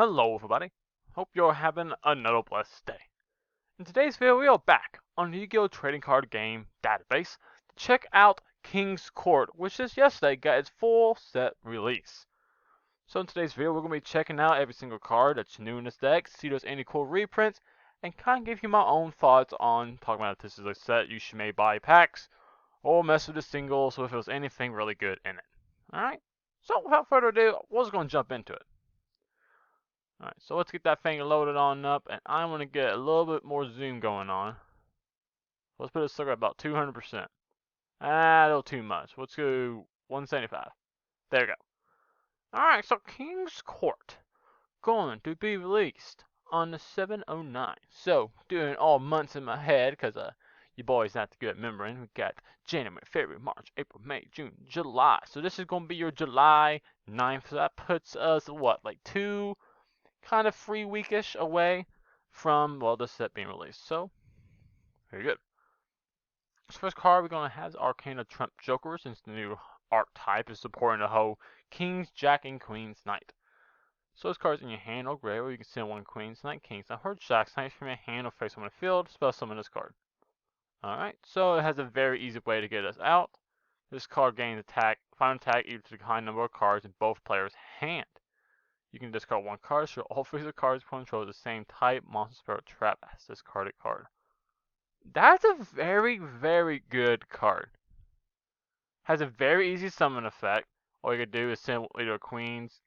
Hello everybody, hope you're having another blessed day. In today's video we are back on the Yu-Gi-Oh! Trading Card Game database to check out King's Court, which just yesterday got its full set release. So in today's video we're going to be checking out every single card that's new in this deck, see if there's any cool reprints, and kind of give you my own thoughts on talking about if this is a set you should maybe buy packs, or mess with the singles, so if there's anything really good in it. Alright, so without further ado, we're just going to jump into it. Alright, so let's get that thing loaded on up, and I want to get a little bit more zoom going on. Let's put this sucker at about 200%. A little too much. Let's go 175. There we go. Alright, so King's Court. Going to be released on the 709. So, doing all months in my head, because you boys not good at remembering. We got January, February, March, April, May, June, July. So this is going to be your July 9th. So that puts us, what, like 2... kind of 3 weekish away from, well, this set being released. So, very good. This first card we're going to have is Arcana Trump Joker, since the new archetype is supporting the whole King's, Jack, and Queen's Knight. So this card's in your hand or grave, or you can send one Queen's Knight, King's Knight, or Jack's Knight from your hand or face on the field, spell summon this card. Alright, so it has a very easy way to get us out. This card gains final attack equal to the high number of cards in both players' hand. You can discard one card, so all face-up cards control the same type, monster, spirit, trap as discarded card. That's a very, very good card. Has a very easy summon effect. All you can do is send either a Queen's,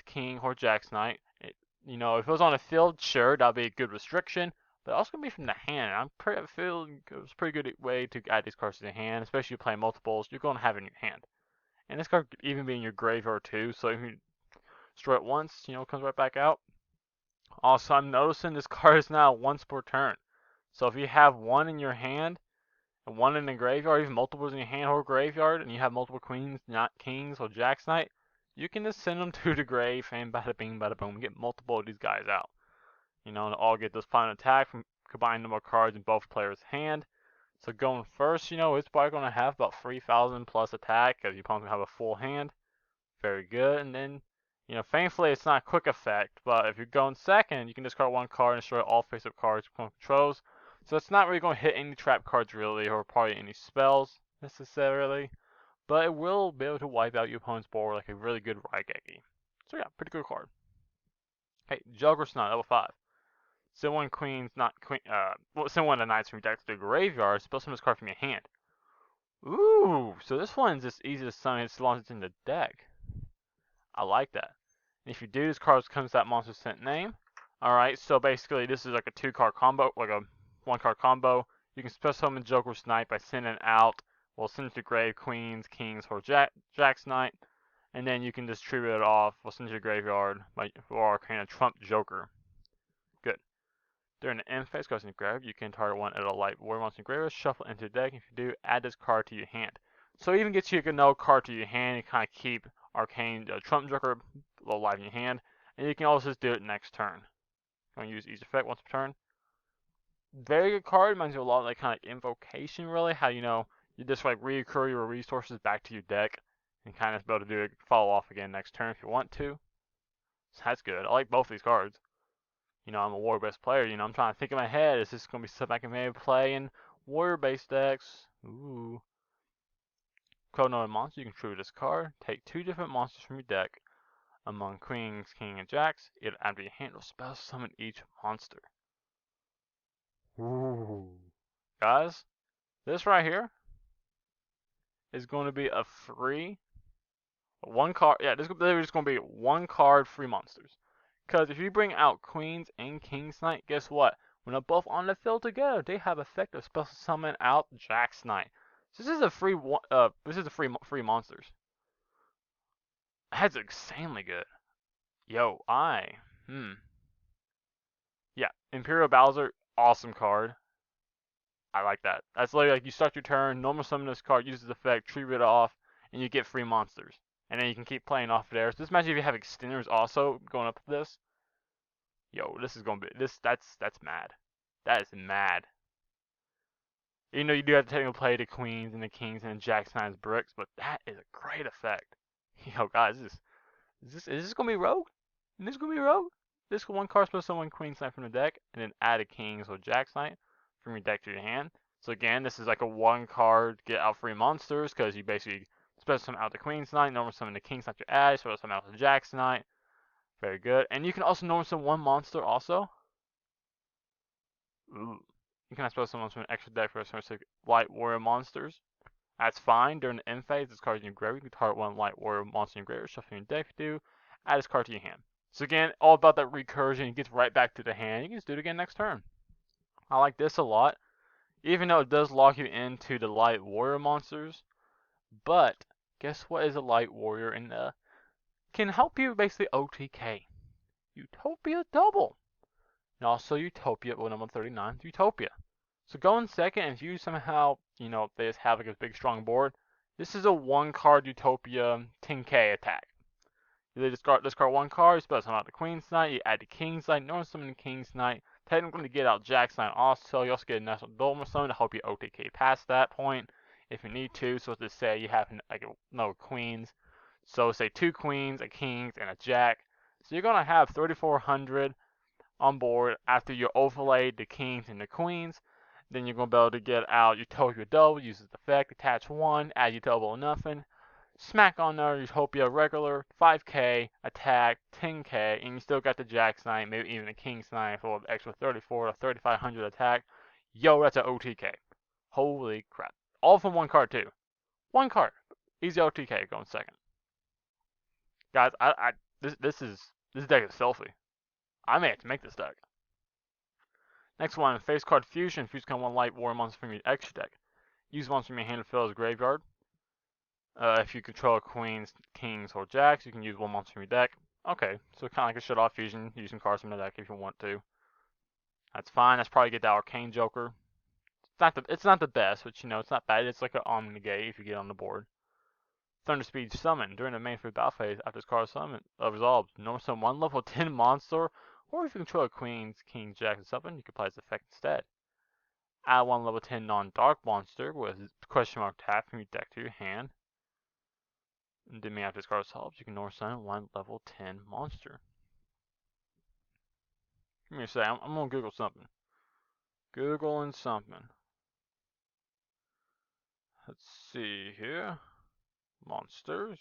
King, or Jack's Knight. If it was on the field, sure, that'd be a good restriction. But also gonna be from the hand. I feel it's a pretty good way to add these cards to the hand, especially if you play multiples. You're gonna have it in your hand. And this card could even be in your graveyard too, so if you destroy it once, it comes right back out. Also, I'm noticing this card is now once per turn. So if you have one in your hand, and one in the graveyard, even multiples in your hand or graveyard, and you have multiple queens, not kings, or Jack's Knight, you can just send them to the grave, and bada bing, bada boom, get multiple of these guys out. And all get this final attack from combining number of cards in both players' hand. So going first, it's probably going to have about 3,000 plus attack, because your opponent's going to have a full hand. Very good. And then, thankfully it's not a quick effect, but if you're going second, you can discard one card and destroy all face-up cards your opponent controls. So it's not really going to hit any trap cards really, or probably any spells necessarily, but it will be able to wipe out your opponent's board like a really good Raigeki. So yeah, pretty good card. Okay, Jugger's Knight, level 5. Send one send one of the knights from your deck to the graveyard, spell summon this card from your hand. Ooh, so this one's just easy to summon as long as it's in the deck. I like that. And if you do, this card comes that monster sent name. Alright, so basically this is like a 2-card combo, like a 1-card combo. You can special summon Joker's Knight by sending out, send it to grave Queens, Kings, or Jack's Knight. And then you can just tribute it off, send it to the graveyard for Arcana Trump Joker. Good. During the end phase, goes in the grave, you can target one at a light warrior monster in graveyard, shuffle into the deck. If you do, add this card to your hand. So it even gets you another card to your hand and kind of keep Arcane Trump Joker a little live in your hand. And you can also just do it next turn. Going to use each effect once per turn. Very good card. Reminds you a lot of like kind of invocation really. How you just like reoccur your resources back to your deck and kind of be able to do it, follow off again next turn if you want to. So that's good. I like both these cards. I'm a warrior-based player. I'm trying to think in my head, is this going to be something I can maybe play in warrior-based decks? Ooh. Code another monster, you can tribute this card. Take 2 different monsters from your deck among Queens, King, and Jacks. Either add to your hand or spell summon each monster. Ooh. Guys, this right here is going to be a free 1 card. Yeah, this is just going to be 1 card free monsters. Because if you bring out Queens and King's Knight, guess what? When they're both on the field together, they have effect of special summon out Jack's Knight. So this is a free free monsters. That's insanely good. Yo, yeah, Imperial Bowser, awesome card. I like that. That's literally like you start your turn, normal summon this card, uses effect, tribute it off, and you get free monsters. And then you can keep playing off there. So just imagine if you have extenders also going up with this. Yo, this is gonna be that's mad. That is mad. You do have to technically play the Queens and the Kings and the Jack's Knight's bricks, but that is a great effect. Yo, guys, this Is this gonna be rogue? Is this gonna be rogue? This one card spells summon Queen's Knight from the deck, and then add a King's or Jack's Knight from your deck to your hand. So again, this is like a one card get out free monsters because you basically special summon out the Queen's Knight, normal summon the King's Knight to add, special summon out the Jack's Knight. Very good. And you can also normal summon one monster also. Ooh. You can special summon an extra deck for some light warrior monsters. That's fine. During the end phase, this card is in your graveyard. You can target one light warrior monster in your graveyard, shuffle your deck if you do. Add this card to your hand. So again, all about that recursion. It gets right back to the hand. You can just do it again next turn. I like this a lot. Even though it does lock you into the light warrior monsters. But, guess what is a light warrior and can help you basically OTK. Utopia double. And also Utopia, well, number 39, Utopia. So going second, if you somehow, they just have like a big strong board, this is a one card Utopia 10k attack. You discard one card, you special summon out the Queen's Knight, you add the King's Knight, normal summon the King's Knight, technically to get out Jack's Knight also, you also get a National Dolmer Summon to help you OTK past that point if you need to. So let's say you have no Queens, so say 2 Queens, a King's, and a Jack. So you're going to have 3,400 on board after you overlay the Kings and the Queens. Then you're going to be able to get out Utopia Double, use the effect, attach 1, add your double or nothing. Smack on there, Utopia regular, 5k, attack, 10k, and you still got the Jack's Knight, maybe even the King's Knight for an extra 34 or 3,500 attack. Yo, that's an OTK. Holy crap. All from one card too. One card. Easy OTK going second. Guys, this deck is filthy. I may have to make this deck. Next one, face card fusion. Fuse one light warrior monster from your extra deck. Use monster from your hand to fill as graveyard. If you control Queens, Kings, or Jacks, you can use one monster from your deck. Okay, so kind of like a shut-off fusion, use some cards from the deck if you want to. That's fine. That's probably get the Arcane Joker. It's not the best, but it's not bad. It's like an Omnigate if you get on the board. Thunder Speed Summon. During the main phase battle phase, after this card summon resolves, normal summon one level 10 monster, or if you control a Queens, Kings, Jacks, or something, you can apply this effect instead. Add one level 10 non-dark monster with question mark tap from your deck to your hand. And then after this card solves, you can normal summon one level 10 monster. Give me a second. I'm gonna Google something. Googling something. Let's see here. Monsters.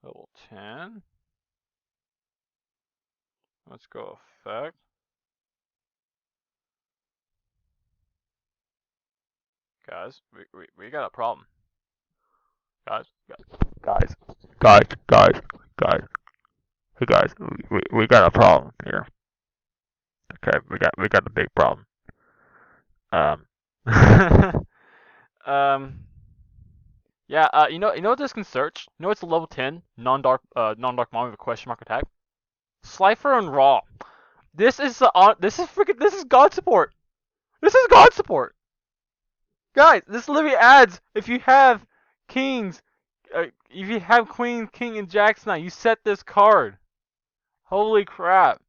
Level 10. Let's go effect. Guys, we got a problem. Guys. Hey guys, we got a problem here. Okay, we got a big problem. Yeah, you know what this can search? You know it's a level 10 non-dark non-dark mon with a question mark attack? Sliiffer and Raw. This is God support. This is God support. Guys, this literally adds if you have kings, if you have queen, king, and Jack's Knight, you set this card. Holy crap!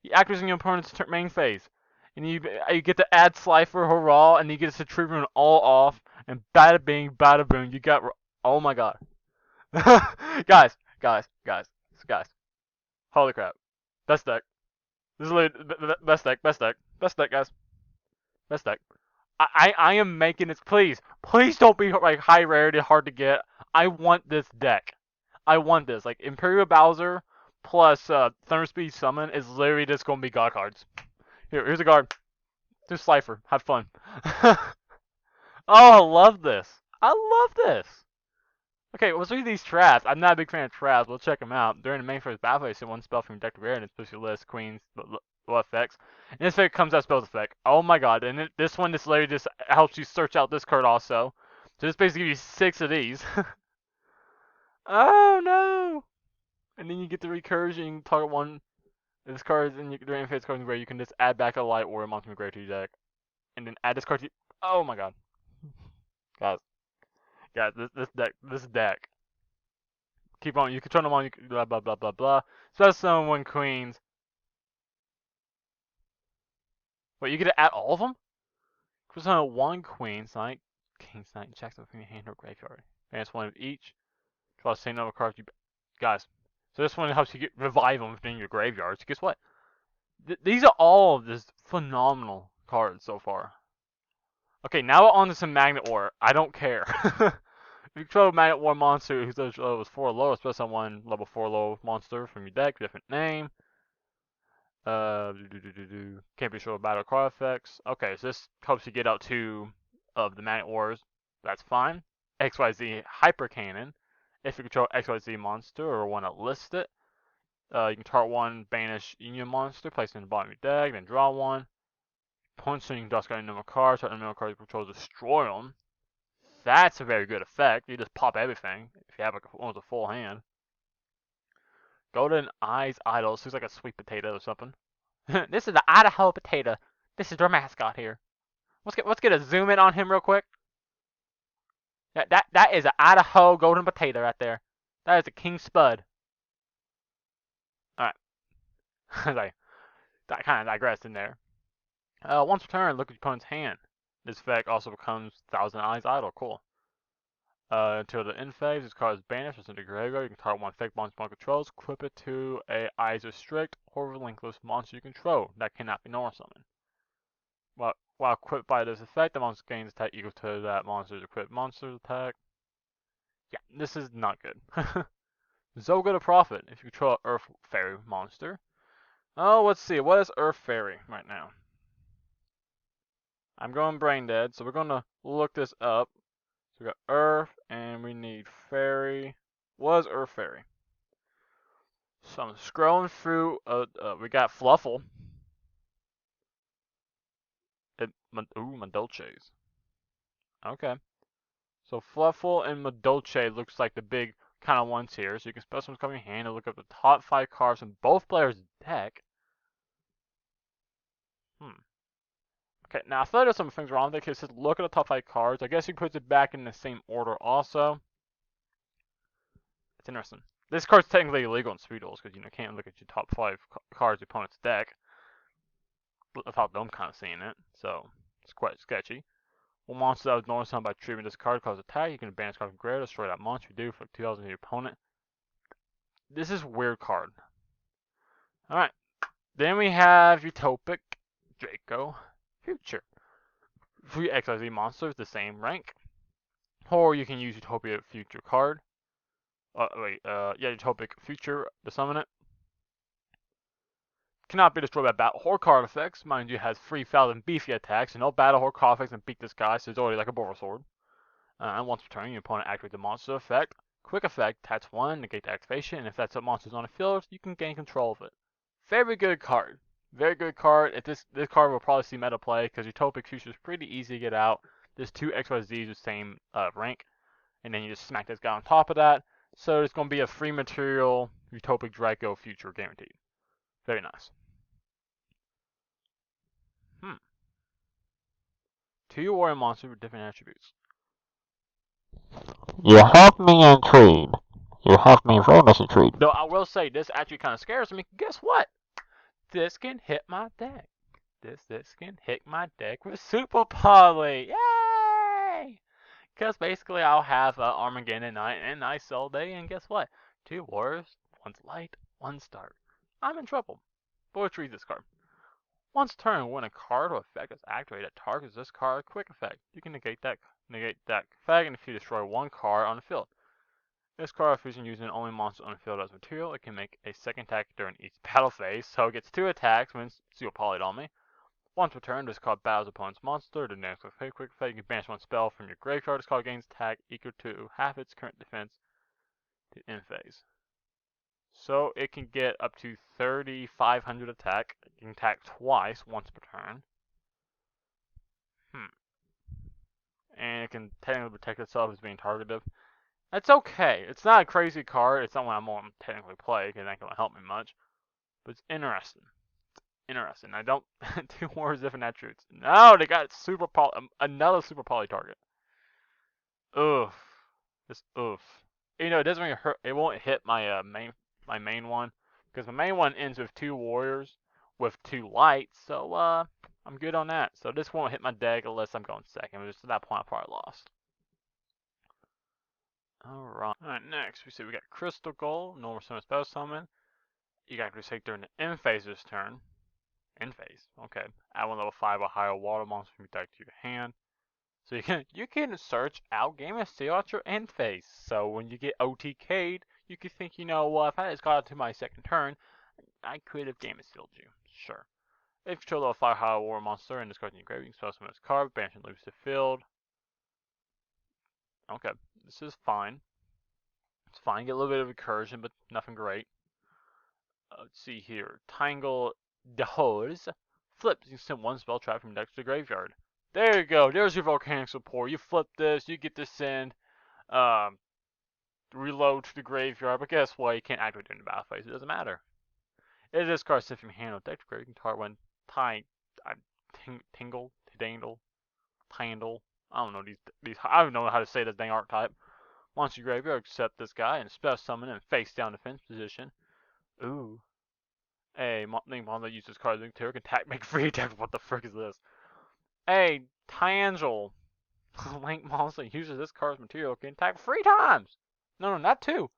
You actors in your opponent's main phase, and you get to add Sliiffer, hurrah, and you get to tribune all off, and bada bing, bada boom, you got. Oh my god, guys, holy crap, best deck. This is literally best deck, guys, best deck. I am making this. Please don't be like high rarity, hard to get. I want this deck. I want this. Like Imperial Bowser plus Thunder Speed Summon is literally just gonna be god cards. Here's a card. Just Sliiffer. Have fun. Oh, I love this. I love this. Okay, let's read these traps. I'm not a big fan of traps. We'll check them out. During the main phase battle phase, one spell from your deck to rare and it's supposed to list queens, low effects. And this effect comes out spells effect. Oh my god. And this literally just helps you search out this card also. So this basically gives you 6 of these. Oh no! And then you get the recursion, target one. This card is in your main phase card where you can just add back a light or a monster from your graveyard to your deck. And then add this card to. Oh my god. Guys, this deck. Keep on. You can turn them on. You can blah blah blah blah blah. Special summon one queens. Wait, you get to add all of them? Special summon one queen's knight, king's knight, Jack's from your hand or graveyard. Advance one of each. Draw the same number of cards. Guys, So this one helps you revive them within your graveyard. So guess what? These are all just phenomenal cards so far. Okay, now we're on to some Magnet War. I don't care. If you control a Magnet War monster whose level is 4 low, special one level 4 low monster from your deck, different name. Can't be sure of battle card effects. Okay, so this helps you get out 2 of the Magnet Wars. That's fine. XYZ Hyper Cannon. If you control XYZ monster or want to list it, you can target 1 banish Union monster, place it in the bottom of your deck, then draw 1. Punch, so you can discard a number of cards, target a number of cards you control, destroy them. That's a very good effect. You just pop everything if you have almost a full hand. Golden Eyes Idol. This looks like a sweet potato or something. This is the Idaho potato. This is their mascot here. Let's get a zoom in on him real quick. That is an Idaho golden potato right there. That is a King Spud. Alright. That kind of digressed in there. Once per turn, look at your opponent's hand. This effect also becomes Thousand Eyes Idol. Cool. Until the end phase, this card is banished or sent to graveyard. You can target 1 fake monster controls, equip it to a Eyes Restrict or relinquish monster you control that cannot be normal summoned. While equipped by this effect, the monster gains attack equal to that monster's equipped monster's attack. Yeah, this is not good. Zoga the Prophet, if you control an Earth Fairy monster. Oh, let's see, what is Earth Fairy right now? I'm going brain dead, so we're going to look this up. So we got Earth, and we need Fairy. What is Earth Fairy? So I'm scrolling through, we got Fluffle. Madolches. Okay. So Fluffle and Madolche looks like the big kind of ones here. So you can special ones come in your hand and look up the top 5 cards from both players' deck. Okay, now I thought there's some things wrong with it because it says look at the top 5 cards. I guess he puts it back in the same order also. It's interesting. This card's technically illegal in Speed Duels because you can't look at your top 5 cards of your opponent's deck. Without them kind of seeing it, so it's quite sketchy. One monster that was normal summon by triggering this card causes attack. You can banish card from graveyard, destroy that monster you do for 2,000 to your opponent. This is a weird card. Alright. Then we have Utopic Draco Future. 3 XYZ monsters, the same rank. Or you can use Utopia Future card. Utopic Future to summon it. Cannot be destroyed by battle or card effects. Mind you, has 3,000 beefy attacks, and no battle or card effects and beat this guy, so it's already like a Bulbasaur. And once per turn, your opponent activates the monster effect. Quick effect, tax 1, negate the activation, and if that's a monster's on the field, you can gain control of it. Very good card. Very good card. This card will probably see meta play, because Utopic Future is pretty easy to get out. There's 2 XYZs with the same rank, and then you just smack this guy on top of that. So it's going to be a free material Utopic Draco Future guaranteed. Very nice. 2 warrior monsters with different attributes. You have me intrigued. You have me very much intrigued. Though I will say, this actually kind of scares me. Guess what? This can hit my deck. This can hit my deck with Super Poly. Yay! Because basically I'll have Armageddon Night and Nice all day, and guess what? 2 warriors, 1's light, 1's dark. I'm in trouble. But let's read this card. Once per turn, when a card or effect is activated that targets this card, quick effect. You can negate that effect, and if you destroy 1 card on the field. This card is using only monsters on the field as material. It can make a second attack during each battle phase, so it gets 2 attacks when it's Super Polyed on me. Once per turn, this card battles opponent's monster. The next quick effect, you can banish 1 spell from your graveyard. This card gains attack equal to half its current defense to end phase. So it can get up to 3,500 attack. It can attack twice, once per turn. And it can technically protect itself as being targeted. That's okay. It's not a crazy card. It's not one I won't technically play because that can't help me much. But it's interesting. Interesting. I don't do more different attributes. No, they got super poly, another super poly target. Oof. Just oof. You know, it doesn't really hurt. It won't hit my main one because my main one ends with 2 warriors with 2 lights. So I'm good on that. So this won't hit my deck unless I'm going second. Which at that point I probably lost. Alright, next we see we got Crystal Gold, normal summon, special summon. You got to take during the end phase this turn. End phase, okay. Add one level 5 or higher water monster from your deck to your hand. So you can search out game and steal out your end phase. So when you get OTK'd, you could think, you know what, if I just got it to my second turn, I could have game and sealed you. Sure. If you control a 5 higher water monster and discard your grave, you can spell summon this card, banish and lose the field. Okay, this is fine. It's fine, get a little bit of recursion, but nothing great. Let's see here. Tangle the Hose. Flip. You can send one spell trap from deck to the graveyard. There you go. There's your volcanic support. You flip this, you get to send um, reload to the graveyard, but guess what? You can't activate it in the battle phase. It doesn't matter. It is card sent from your hand or deck to graveyard. You can target one tingle, dangle, tandle. I don't know these. I don't know how to say this dang archetype. Monster graveyard, accept this guy and special summon in face down defense position. Ooh. Hey, Link Monster uses card Link Terror can attack, make free attack. What the frick is this? Hey, Tangel. Link Monster uses this card's material can attack 3 times. No, not 2.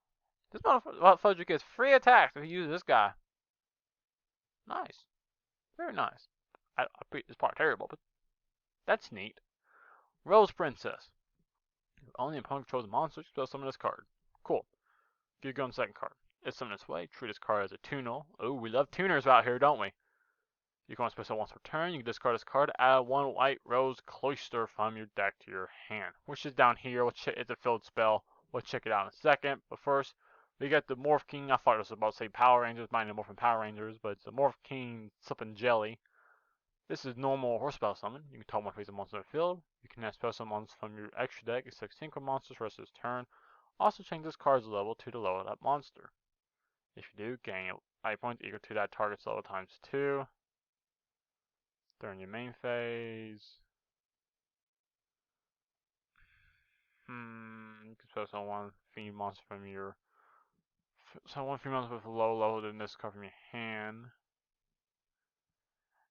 This motherfucker gets free attacks if he uses this guy. Nice. Very nice. It's part terrible, but that's neat. Rose Princess. If only opponent controls a monster, you spell summon this card. Cool. Get going second card. It's summoned this way. Treat this card as a tuner. Oh, we love tuners out here, don't we? You can only special once per turn. You can discard this card. Add one white rose cloister from your deck to your hand, which is down here. It's a field spell. We'll check it out in a second. But first, we got the Morph King. I thought it was about to say Power Rangers. Mine are Morphin Power Rangers, but it's the Morph King Sippin' Jelly. This is normal horse spell summon. You can target one face of monster in the field. You can add special summons from your extra deck. Except synchro monsters for the rest of this turn. Also change this card's level to the level of that monster. If you do, gain life points equal to that target's level times 2. During your main phase. You can special one fiend monster from your. So one fiend monster with a low level than this card from your hand.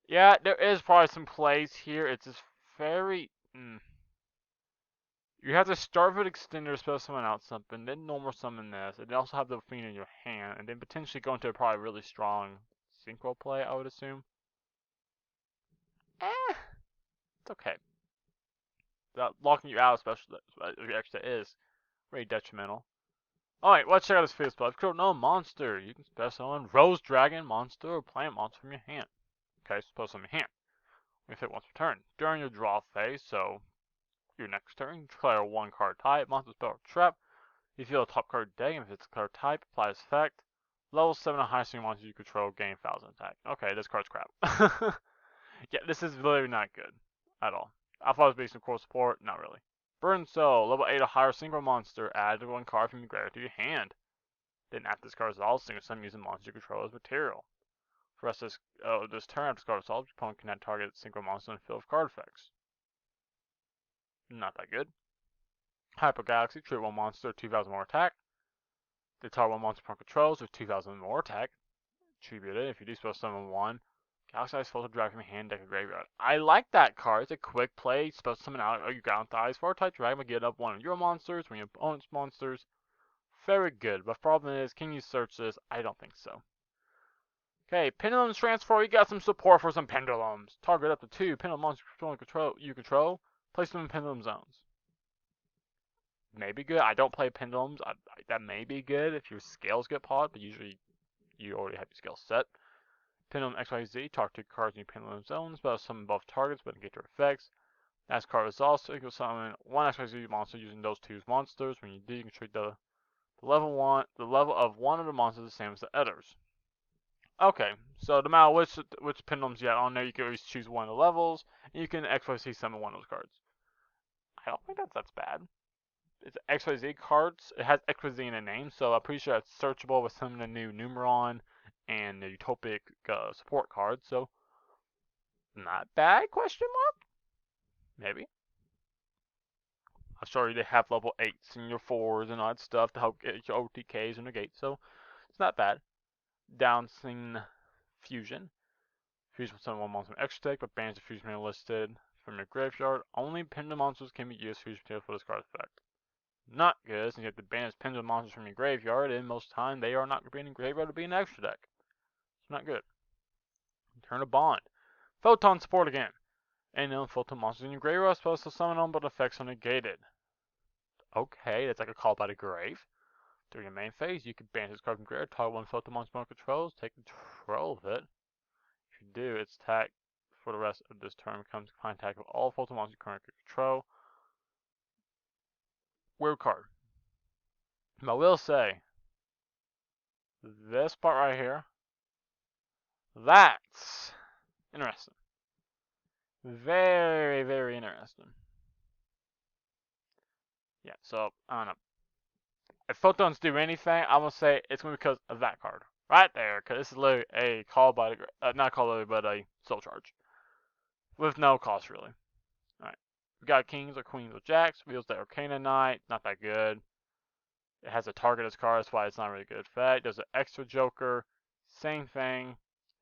Yeah, there is probably some plays here. It's just very. You have to start with extender, special summon out something, then normal summon this, and then also have the fiend in your hand, and then potentially go into a probably really strong synchro play, I would assume. It's okay. That locking you out, especially extra, is very detrimental. Alright, let's check out this field spell. If you no monster, you can special summon Rose Dragon monster or plant monster from your hand. Okay, special summon your hand. We fit once per turn. During your draw phase, so your next turn, declare one card type, monster spell or trap. If you feel a top card deck, and if it's a card type, apply this effect. Level 7 or higher single monster you control gain 1000 attack. Okay, this card's crap. Yeah, this is literally not good at all. I thought it was based on core support, not really. Burn Soul, level 8 or higher synchro monster, add one card from your graveyard to your hand. Then after this card is all single summon using monster you control as material. For the rest of this turn, after this card is solved, your opponent cannot target synchro monster in the field of card effects. Not that good. Hyper Galaxy, treat one monster, 2000 more attack. They target one monster opponent controls with 2000 more attack. Tribute it. If you do spell summon one, Galaxy Ice Filter Dragon from your hand, deck a graveyard. I like that card. It's a quick play. Spell summon out. Oh, you got the Ice Fire type Dragon will get up one of your monsters, one of your opponent's monsters. Very good. But the problem is, can you search this? I don't think so. Okay, Pendulums Transfer. You got some support for some Pendulums. Target up to 2 Pendulum monsters you control. Place them in Pendulum zones. Maybe good. I don't play Pendulums. That may be good if your scales get popped, but usually you already have your scales set. Pendulum XYZ, target 2 cards in your Pendulum zones, but some above targets, but get their effects. As card results, you can summon one XYZ monster using those 2 monsters. When you do, you can treat the level of one of the monsters the same as the others. Okay, so no matter which pendulums you have on there, you can always choose one of the levels, and you can XYZ summon one of those cards. I don't think that's bad. It's XYZ cards. It has XYZ in the name, so I'm pretty sure it's searchable with some of the new Numeron and the Utopic support cards. So not bad? Question mark? Maybe. I'm sure they have level 8s and your 4s and all that stuff to help get your OTKs and negate, so it's not bad. Downsing Fusion. Fusion with one monster extra deck, but bans the fusion listed from your graveyard. Only pendulum monsters can be used fusion material for this card effect. Not good, since you have to banish pendulum monsters from your graveyard, and most of the time they are not being in graveyard to be an extra deck. It's not good. Turn to Bond. Photon support again. And no photon monsters in your graveyard are supposed to summon them, but effects are negated. Okay, that's like a call by the grave. During your main phase, you can banish this card from graveyard, target one photon monster one controls, take control of it. If you do, its attack for the rest of this turn becomes contact with all photon monsters you currently control. Weird card. I will say, this part right here, that's interesting. Very, very interesting. Yeah, so, I don't know. If photons do anything, I'm going to say it's going to be because of that card. Right there, because this is literally a call by the, not call literally, but a soul charge. With no cost, really. Alright. We got kings or queens or jacks. Wheels the Arcana Knight. Not that good. It has a target as card, that's why it's not really good effect. There's an extra joker. Same thing.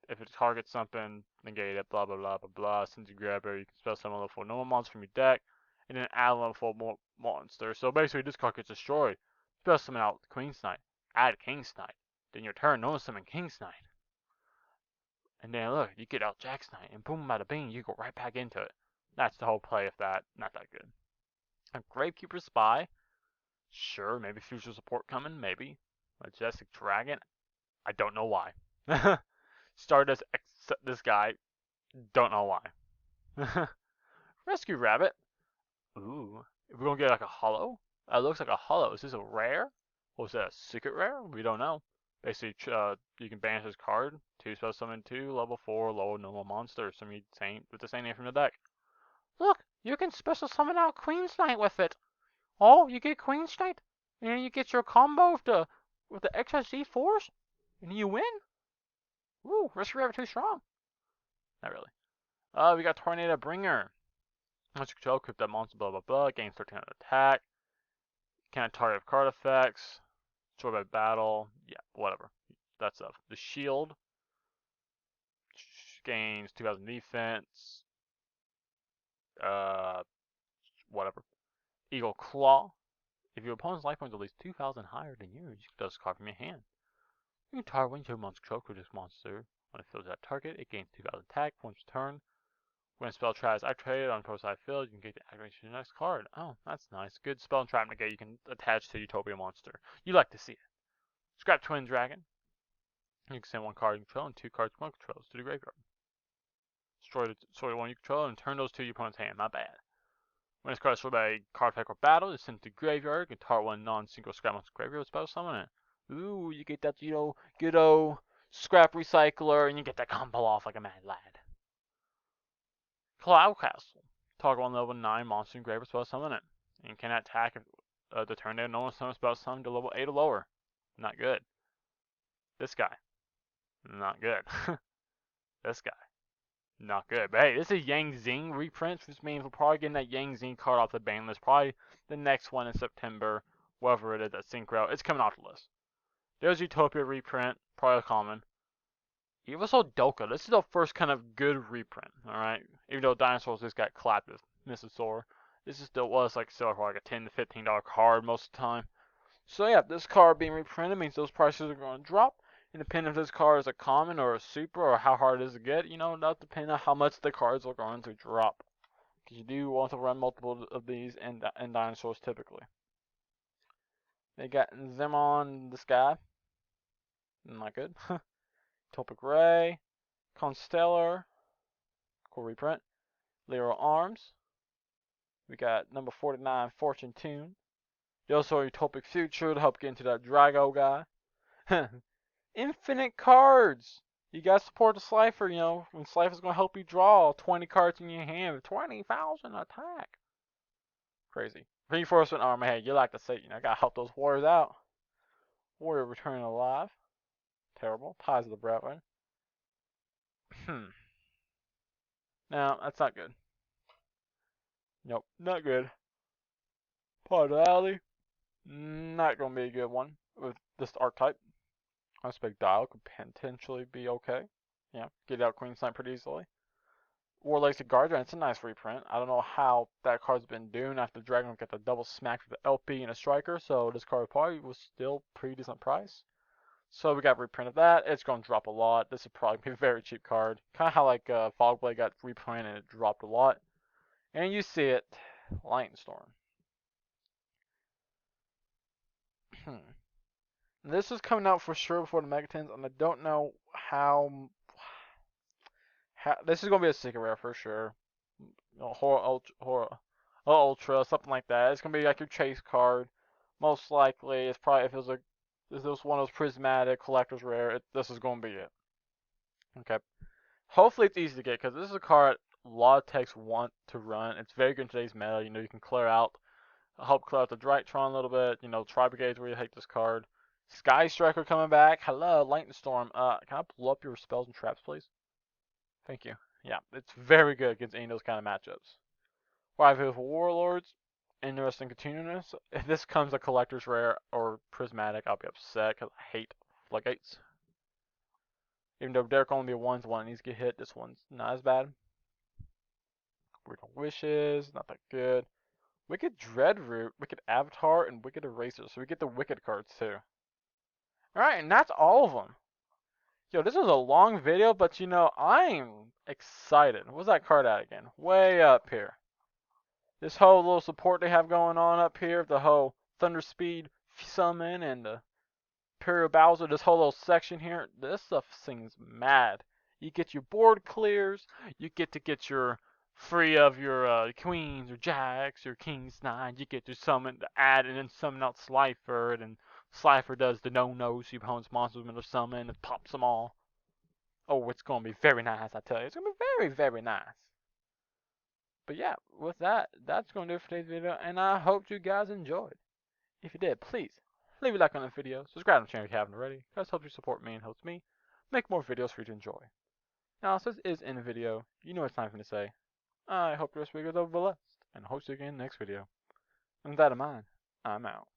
If it targets something, negate it, blah blah blah blah blah. Since you grab it, you can spell summon level 4 normal monster from your deck, and then add a level 4 more monster. So basically, this card gets destroyed. Spell summon out Queen's Knight, add King's Knight. Then your turn, normal summon King's Knight. And then look, you get out Jack's Knight, and boom, bada bing, you go right back into it. That's the whole play of that. Not that good. A Gravekeeper Spy. Sure, maybe future support coming, maybe. Majestic Dragon. I don't know why. Stardust this guy. Don't know why. Rescue Rabbit. Ooh. If we're gonna get like a hollow. It looks like a hollow. Is this a rare? Or is that a secret rare? We don't know. Basically, you can banish this card. 2 spell summon 2, level 4, low normal monster. Some with the same name from the deck. Look, you can special summon out Queen's Knight with it. Oh, you get Queen's Knight, and then you get your combo with the XSG force, and you win. Ooh, Rescue Rabbit too strong. Not really. We got Tornado Bringer. Once you control, equip that monster, blah blah blah. Gains 1300 attack. Can't target card effects. Destroy by battle. Yeah, whatever. That stuff. The Shield gains 2000 defense. Uh, whatever. Eagle Claw. If your opponent's life points at least 2,000 higher than yours, you can discard from your hand. You can target when your monster control with this monster. When it fills that target, it gains 2,000 attack once per turn. When a spell trap is activated on pro side field, you can get the activation of the next card. Oh, that's nice. Good spell and trap negate you can attach to Utopia monster. You like to see it. Scrap Twin Dragon. You can send 1 card you control and 2 cards you controls to the graveyard. Destroy the 1 you control and turn those to your opponent's hand. Not bad. When this card is destroyed by a card effect or battle, it's sent to the graveyard. You can target 1 non-single scrap monster graveyard with spell summon it. Ooh, you get that, good old scrap recycler, and you get that combo off like a mad lad. Cloud Castle. Target 1 level 9 monster in graveyard spell summon it. And can attack if the turn no one summons spell summon to level 8 or lower. Not good. This guy. Not good. This guy. Not good. But hey, this is Yang Zing reprint, which means we're probably getting that Yang Zing card off the ban list. Probably the next one in September. Whatever it is, that Synchro. It's coming off the list. There's Utopia reprint. Probably common. Evaso Doka. This is the first kind of good reprint, alright? Even though Dinosaurs just got clapped with Mrs. this is still was like still like a $10 to $15 card most of the time. So yeah, this card being reprinted means those prices are going to drop. And depending if this card is a common or a super or how hard it is to get, that'll depend on how much the cards are going to drop. Because you do want to run multiple of these in Dinosaurs typically. They got Zemon this guy. Not good. Topic Ray. Constellar. Cool reprint. Lero Arms. We got number 49, Fortune Tune. They also Utopic Future to help get into that Drago guy. Infinite cards! You gotta support the Sliiffer, when Sliiffer's gonna help you draw 20 cards in your hand with 20,000 attack. Crazy. Reinforcement armor, hey, you like to say, gotta help those warriors out. Warrior returning alive. Terrible. Positive brethren. No, that's not good. Nope, not good. Pod Alley. Not gonna be a good one with this archetype. Aspect Dial could potentially be okay. Yeah, get out Queen's Knight pretty easily. Warlake's Guardian. It's a nice reprint. I don't know how that card's been doing after Dragon got the double smack with the LP and a striker, so this card probably was still pretty decent price. So we got a reprint of that. It's going to drop a lot. This would probably be a very cheap card. Kind of how like Fogblade got reprinted and it dropped a lot. And you see it, Lightning Storm. This is coming out for sure before the Megatons, and I don't know how this is going to be a secret rare for sure. Horror Ultra, something like that. It's going to be like your chase card. Most likely, it's probably if it was one of those prismatic collector's rare, this is going to be it. Okay. Hopefully it's easy to get because this is a card a lot of techs want to run. It's very good in today's meta. You can clear out, help clear out the Drytron a little bit. Tri Brigades where you hate this card. Sky Striker coming back. Hello, Lightning Storm. Can I pull up your spells and traps, please? Thank you. Yeah, it's very good against any of those kind of matchups. Five Beautiful Warlords. Interesting continuous. If this comes a collector's rare or prismatic, I'll be upset because I hate floodgates. Even though Derek only be one needs to get hit, this one's not as bad. Weird Wishes, not that good. Wicked Dreadroot, Wicked Avatar, and Wicked Eraser. So we get the Wicked cards too. Alright, and that's all of them. Yo, this was a long video, but I'm excited. What's that card at again? Way up here. This whole little support they have going on up here, the whole Thunder Speed summon and the Imperial Bowser, this whole little section here, this stuff seems mad. You get your board clears, you get to get your free of your queens or jacks or kings nine, you get to summon to add and then summon out Sliiffer, and Sliiffer does the no-no, so you opponent's monsters when they're summoned and pops them all. Oh, it's gonna be very nice, I tell you. It's gonna be very, very nice. But yeah, with that, that's gonna do it for today's video, and I hope you guys enjoyed. If you did, please leave a like on the video, subscribe to the channel if you haven't already. This helps you support me and helps me make more videos for you to enjoy. Now, since this is in the video, you know it's time for me to say, I hope your rest of your week is over blessed, and I'll host you again next video. And with that in mind, I'm out.